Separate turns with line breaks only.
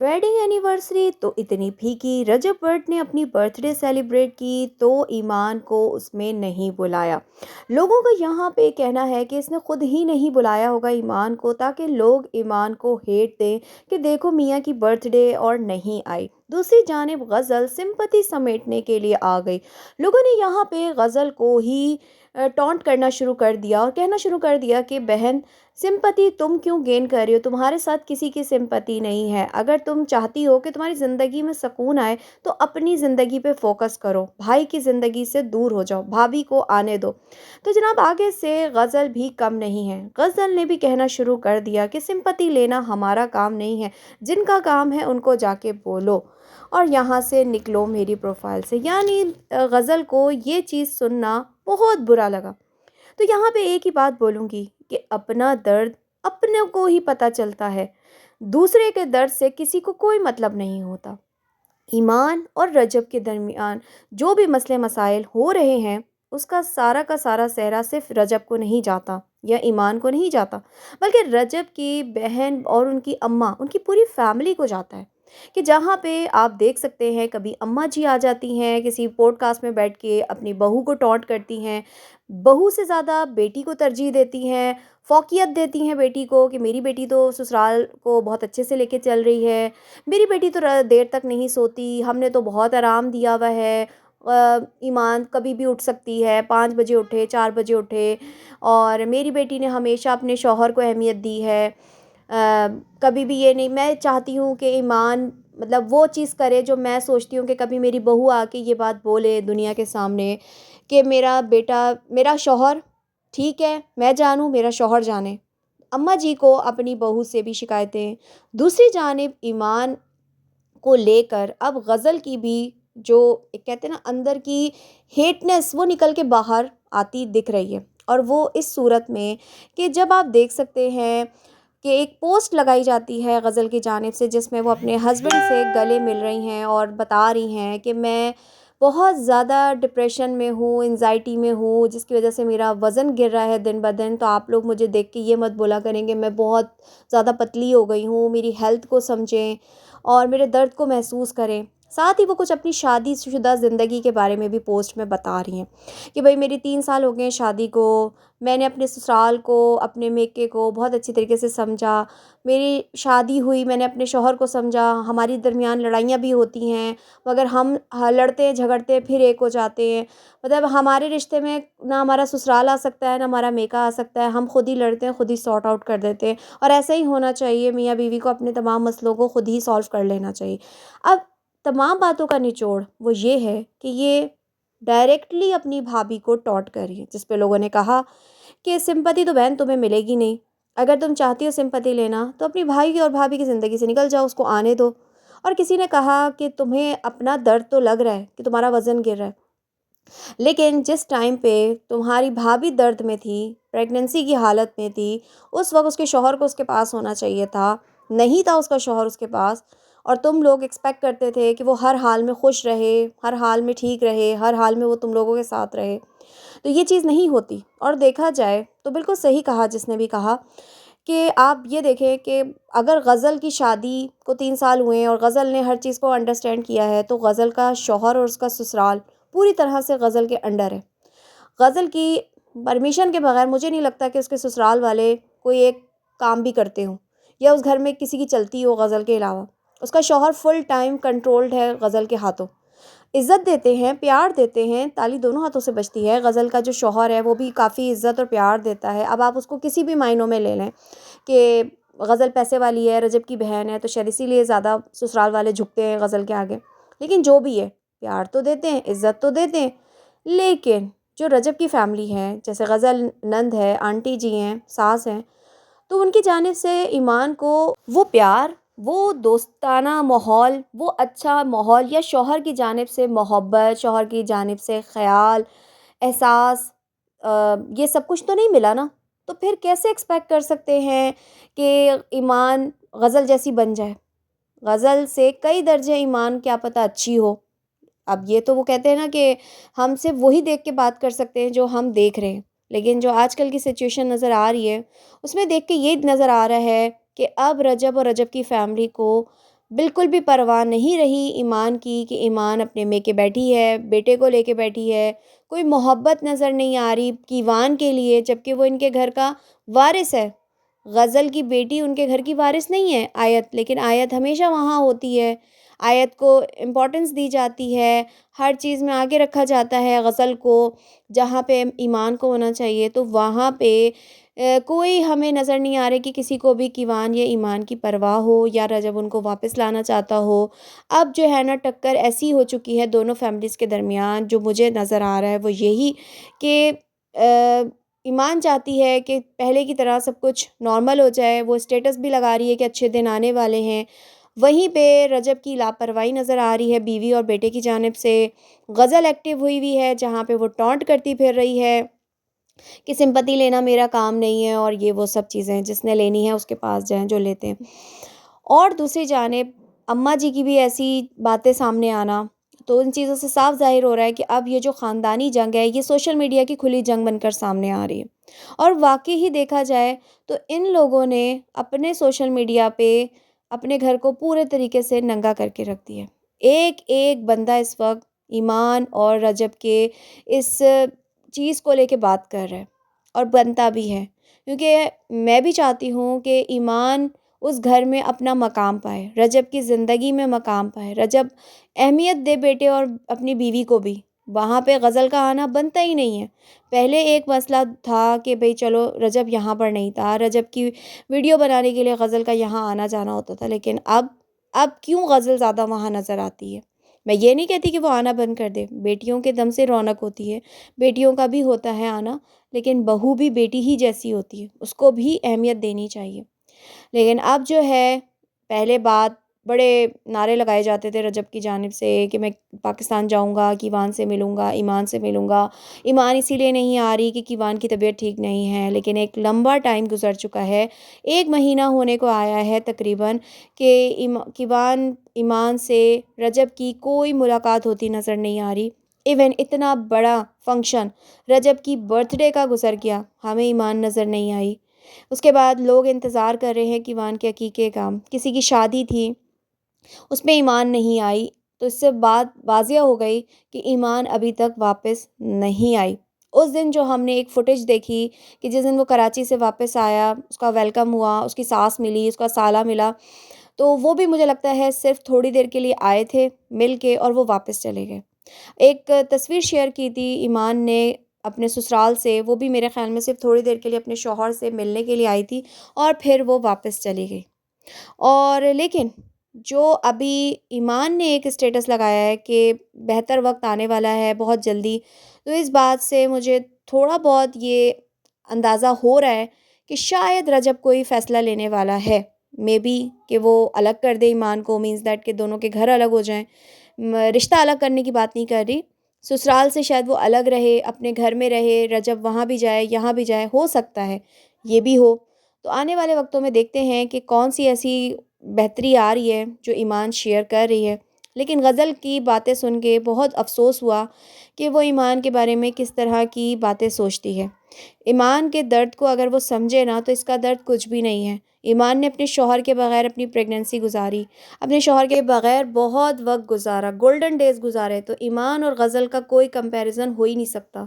Wedding anniversary तो इतनी फीकी। रजब भट्ट ने अपनी बर्थडे सेलिब्रेट की तो ईमान को उसमें नहीं बुलाया। लोगों का यहाँ पे कहना है कि इसने खुद ही नहीं बुलाया होगा ईमान को, ताकि लोग ईमान को हेट दें कि देखो मियाँ की बर्थडे और नहीं आई। दूसरी जानिब गज़ल सिंपति समेटने के लिए आ गई। लोगों ने यहाँ पे गज़ल को ही टॉन्ट करना शुरू कर दिया और कहना शुरू कर दिया कि बहन, सिंपैथी तुम क्यों गेन कर रही हो? तुम्हारे साथ किसी की सिंपैथी नहीं है। अगर तुम चाहती हो कि तुम्हारी ज़िंदगी में सुकून आए तो अपनी ज़िंदगी पे फोकस करो, भाई की ज़िंदगी से दूर हो जाओ, भाभी को आने दो। तो जनाब आगे से गज़ल भी कम नहीं है। गज़ल ने भी कहना शुरू कर दिया कि सिंपैथी लेना हमारा काम नहीं है, जिनका काम है उनको जाके बोलो और यहाँ से निकलो मेरी प्रोफाइल से। यानी गज़ल को ये चीज़ सुनना बहुत बुरा लगा। तो यहाँ पे एक ही बात बोलूँगी कि अपना दर्द अपने को ही पता चलता है, दूसरे के दर्द से किसी को कोई मतलब नहीं होता। ईमान और रजब के दरमियान जो भी मसले मसाइल हो रहे हैं, उसका सारा का सारा सेहरा सिर्फ रजब को नहीं जाता या ईमान को नहीं जाता, बल्कि रजब की बहन और उनकी अम्मा, उनकी पूरी फैमिली को जाता है। कि जहाँ पे आप देख सकते हैं कभी अम्मा जी आ जाती हैं किसी पॉडकास्ट में बैठ के अपनी बहू को टॉन्ट करती हैं, बहू से ज़्यादा बेटी को तरजीह देती हैं, फ़ौक़ियत देती हैं बेटी को कि मेरी बेटी तो ससुराल को बहुत अच्छे से लेके चल रही है, मेरी बेटी तो देर तक नहीं सोती, हमने तो बहुत आराम दिया हुआ है। ईमान कभी भी उठ सकती है, 5 बजे उठे, 4 बजे उठे, और मेरी बेटी ने हमेशा अपने शौहर को अहमियत दी है। कभी भी ये नहीं, मैं चाहती हूँ कि ईमान मतलब वो चीज़ करे जो मैं सोचती हूँ कि कभी मेरी बहू आके ये बात बोले दुनिया के सामने कि मेरा बेटा, मेरा शौहर ठीक है, मैं जानूँ, मेरा शौहर जाने। अम्मा जी को अपनी बहू से भी शिकायतें। दूसरी जानिब ईमान को लेकर अब गज़ल की भी जो एक कहते हैं ना अंदर की हेटनेस, वो निकल के बाहर आती दिख रही है। और वो इस सूरत में कि जब आप देख सकते हैं कि एक पोस्ट लगाई जाती है गज़ल की जानिब से जिसमें वो अपने हस्बैंड से गले मिल रही हैं और बता रही हैं कि मैं बहुत ज़्यादा डिप्रेशन में हूँ, एंजाइटी में हूँ, जिसकी वजह से मेरा वज़न गिर रहा है दिन ब दिन। तो आप लोग मुझे देख के ये मत बोला करेंगे मैं बहुत ज़्यादा पतली हो गई हूँ, मेरी हेल्थ को समझें और मेरे दर्द को महसूस करें। साथ ही वो कुछ अपनी शादीशुदा ज़िंदगी के बारे में भी पोस्ट में बता रही हैं कि भाई मेरी 3 साल हो गए हैं शादी को, मैंने अपने ससुराल को, अपने मेके को बहुत अच्छी तरीके से समझा, मेरी शादी हुई, मैंने अपने शौहर को समझा, हमारी दरमियान लड़ाइयाँ भी होती हैं, मगर हम लड़ते हैं झगड़ते हैं फिर एक हो जाते हैं। मतलब हमारे रिश्ते में ना हमारा ससुराल आ सकता है ना हमारा मेका आ सकता है, हम खुद ही लड़ते हैं, खुद ही सॉर्ट आउट कर देते हैं। और ऐसा ही होना चाहिए, मियाँ बीवी को अपने तमाम मसलों को खुद ही सॉल्व कर लेना चाहिए। अब तमाम बातों का निचोड़ वो ये है कि ये डायरेक्टली अपनी भाभी को टॉन्ट कर रही है, जिस पे लोगों ने कहा कि सिंपैथी तो बहन तुम्हें मिलेगी नहीं, अगर तुम चाहती हो सिंपैथी लेना तो अपनी भाई की और भाभी की ज़िंदगी से निकल जाओ, उसको आने दो। और किसी ने कहा कि तुम्हें अपना दर्द तो लग रहा है कि तुम्हारा वज़न गिर रहा है, लेकिन जिस टाइम पे तुम्हारी भाभी दर्द में थी, प्रेगनेंसी की हालत में थी, उस वक्त उसके शौहर को उसके पास होना चाहिए था, नहीं था उसका शौहर उसके पास। और तुम लोग एक्सपेक्ट करते थे कि वो हर हाल में खुश रहे, हर हाल में ठीक रहे, हर हाल में वो तुम लोगों के साथ रहे। तो ये चीज़ नहीं होती। और देखा जाए तो बिल्कुल सही कहा जिसने भी कहा कि आप ये देखें कि अगर गज़ल की शादी को 3 साल हुए हैं और गज़ल ने हर चीज़ को अंडरस्टैंड किया है, तो गज़ल का शौहर और उसका ससुराल पूरी तरह से गज़ल के अंडर है। गज़ल की परमिशन के बगैर मुझे नहीं लगता कि उसके ससुराल वाले कोई एक काम भी करते हों या उस घर में किसी की चलती हो गज़ल के अलावा। उसका शौहर फुल टाइम कंट्रोल्ड है गज़ल के हाथों। इज़्ज़त देते हैं, प्यार देते हैं, ताली दोनों हाथों से बजती है। गज़ल का जो शौहर है वो भी काफ़ी इज़्ज़त और प्यार देता है। अब आप उसको किसी भी मायनों में ले लें कि गज़ल पैसे वाली है, रजब की बहन है, तो शायद इसीलिए ज़्यादा ससुराल वाले झुकते हैं गज़ल के आगे। लेकिन जो भी है, प्यार तो देते हैं, इज़्ज़त तो देते हैं। लेकिन जो रजब की फ़ैमिली है, जैसे गज़ल नंद है, आंटी जी हैं, सास हैं, तो उनकी जानिब से ईमान को वो प्यार, वो दोस्ताना माहौल, वो अच्छा माहौल या शौहर की जानिब से मोहब्बत, शौहर की जानिब से ख़याल, एहसास, ये सब कुछ तो नहीं मिला ना। तो फिर कैसे एक्सपेक्ट कर सकते हैं कि ईमान गज़ल जैसी बन जाए? गज़ल से कई दर्जे ईमान क्या पता अच्छी हो। अब ये तो वो कहते हैं ना कि हम सिर्फ वही देख के बात कर सकते हैं जो हम देख रहे हैं। लेकिन जो आजकल की सिचुएशन नज़र आ रही है, उसमें देख के ये नज़र आ रहा है कि अब रजब और रजब की फैमिली को بالکل بھی پرواہ نہیں رہی ایمان کی کہ ایمان اپنے لے کے بیٹھی ہے، بیٹے کو لے کے بیٹھی ہے، کوئی محبت نظر نہیں آ رہی کیوان کے لیے، جبکہ وہ ان کے گھر کا وارث ہے۔ غزل کی بیٹی ان کے گھر کی وارث نہیں ہے آیت، لیکن آیت ہمیشہ وہاں ہوتی ہے، آیت کو امپورٹنس دی جاتی ہے، ہر چیز میں آگے رکھا جاتا ہے غزل کو، جہاں پہ ایمان کو ہونا چاہیے تو وہاں پہ کوئی ہمیں نظر نہیں آ رہا کہ کسی کو بھی کیوان یا ایمان کی پرواہ ہو یا رجب ان کو واپس لانا چاہتا ہو۔ اب جو ہے نا ٹکر ایسی ہو چکی ہے دونوں فیملیز کے درمیان، جو مجھے نظر آ رہا ہے وہ یہی کہ ایمان چاہتی ہے کہ پہلے کی طرح سب کچھ نارمل ہو جائے، وہ اسٹیٹس بھی لگا رہی ہے کہ اچھے دن آنے والے ہیں، وہیں پہ رجب کی لاپرواہی نظر آ رہی ہے بیوی اور بیٹے کی جانب سے۔ غزل ایکٹیو ہوئی ہے جہاں پہ وہ ٹونٹ کرتی پھر رہی ہے کہ سمپتی لینا میرا کام نہیں ہے، اور یہ وہ سب چیزیں جس نے لینی ہے اس کے پاس جائیں جو لیتے ہیں۔ اور دوسری جانب اماں جی کی بھی ایسی باتیں سامنے آنا، تو ان چیزوں سے صاف ظاہر ہو رہا ہے کہ اب یہ جو خاندانی جنگ ہے یہ سوشل میڈیا کی کھلی جنگ بن کر سامنے آ رہی ہے۔ اور واقعی ہی دیکھا جائے تو ان لوگوں نے اپنے سوشل میڈیا پہ اپنے گھر کو پورے طریقے سے ننگا کر کے رکھ دیا ہے۔ ایک ایک بندہ اس وقت ایمان اور رجب کے اس چیز کو لے کے بات کر رہا ہے، اور بنتا بھی ہے، کیونکہ میں بھی چاہتی ہوں کہ ایمان اس گھر میں اپنا مقام پائے، رجب کی زندگی میں مقام پائے، رجب اہمیت دے بیٹے اور اپنی بیوی کو بھی۔ وہاں پہ غزل کا آنا بنتا ہی نہیں ہے۔ پہلے ایک مسئلہ تھا کہ بھئی چلو رجب یہاں پر نہیں تھا، رجب کی ویڈیو بنانے کے لیے غزل کا یہاں آنا جانا ہوتا تھا، لیکن اب کیوں غزل زیادہ وہاں نظر آتی ہے؟ میں یہ نہیں کہتی کہ وہ آنا بند کر دے، بیٹیوں کے دم سے رونق ہوتی ہے، بیٹیوں کا بھی ہوتا ہے آنا، لیکن بہو بھی بیٹی ہی جیسی ہوتی ہے، اس کو بھی اہمیت دینی چاہیے۔ لیکن اب جو ہے، پہلے بات بڑے نعرے لگائے جاتے تھے رجب کی جانب سے کہ میں پاکستان جاؤں گا، کیوان سے ملوں گا، ایمان سے ملوں گا، ایمان اسی لیے نہیں آ رہی کہ کیوان کی طبیعت ٹھیک نہیں ہے، لیکن ایک لمبا ٹائم گزر چکا ہے، 1 مہینہ ہونے کو آیا ہے تقریباً کہ کیوان ایمان سے رجب کی کوئی ملاقات ہوتی نظر نہیں آ رہی۔ ایون اتنا بڑا فنکشن رجب کی برتھ ڈے کا گزر گیا، ہمیں ایمان نظر نہیں آئی۔ اس کے بعد لوگ انتظار کر رہے ہیں کیوان کے عقیقے کا، کسی کی شادی تھی اس میں ایمان نہیں آئی، تو اس سے بات واضح ہو گئی کہ ایمان ابھی تک واپس نہیں آئی۔ اس دن جو ہم نے ایک فوٹیج دیکھی کہ جس دن وہ کراچی سے واپس آیا، اس کا ویلکم ہوا، اس کی ساس ملی، اس کا سالہ ملا، تو وہ بھی مجھے لگتا ہے صرف تھوڑی دیر کے لیے آئے تھے مل کے اور وہ واپس چلے گئے۔ ایک تصویر شیئر کی تھی ایمان نے اپنے سسرال سے، وہ بھی میرے خیال میں صرف تھوڑی دیر کے لیے اپنے شوہر سے ملنے کے لیے آئی تھی اور پھر وہ واپس چلی گئی۔ اور لیکن جو ابھی ایمان نے ایک اسٹیٹس لگایا ہے کہ بہتر وقت آنے والا ہے بہت جلدی، تو اس بات سے مجھے تھوڑا بہت یہ اندازہ ہو رہا ہے کہ شاید رجب کوئی فیصلہ لینے والا ہے، مے بی کہ وہ الگ کر دے ایمان کو، مینز دیٹ کہ دونوں کے گھر الگ ہو جائیں۔ رشتہ الگ کرنے کی بات نہیں کر رہی، سسرال سے شاید وہ الگ رہے، اپنے گھر میں رہے، رجب وہاں بھی جائے یہاں بھی جائے، ہو سکتا ہے یہ بھی ہو۔ تو آنے والے وقتوں میں دیکھتے ہیں کہ کون سی ایسی بہتری آ رہی ہے جو ایمان شیئر کر رہی ہے۔ لیکن غزل کی باتیں سن کے بہت افسوس ہوا کہ وہ ایمان کے بارے میں کس طرح کی باتیں سوچتی ہے۔ ایمان کے درد کو اگر وہ سمجھے نا تو اس کا درد کچھ بھی نہیں ہے۔ ایمان نے اپنے شوہر کے بغیر اپنی پریگننسی گزاری، اپنے شوہر کے بغیر بہت وقت گزارا، گولڈن ڈیز گزارے، تو ایمان اور غزل کا کوئی کمپیریزن ہو ہی نہیں سکتا۔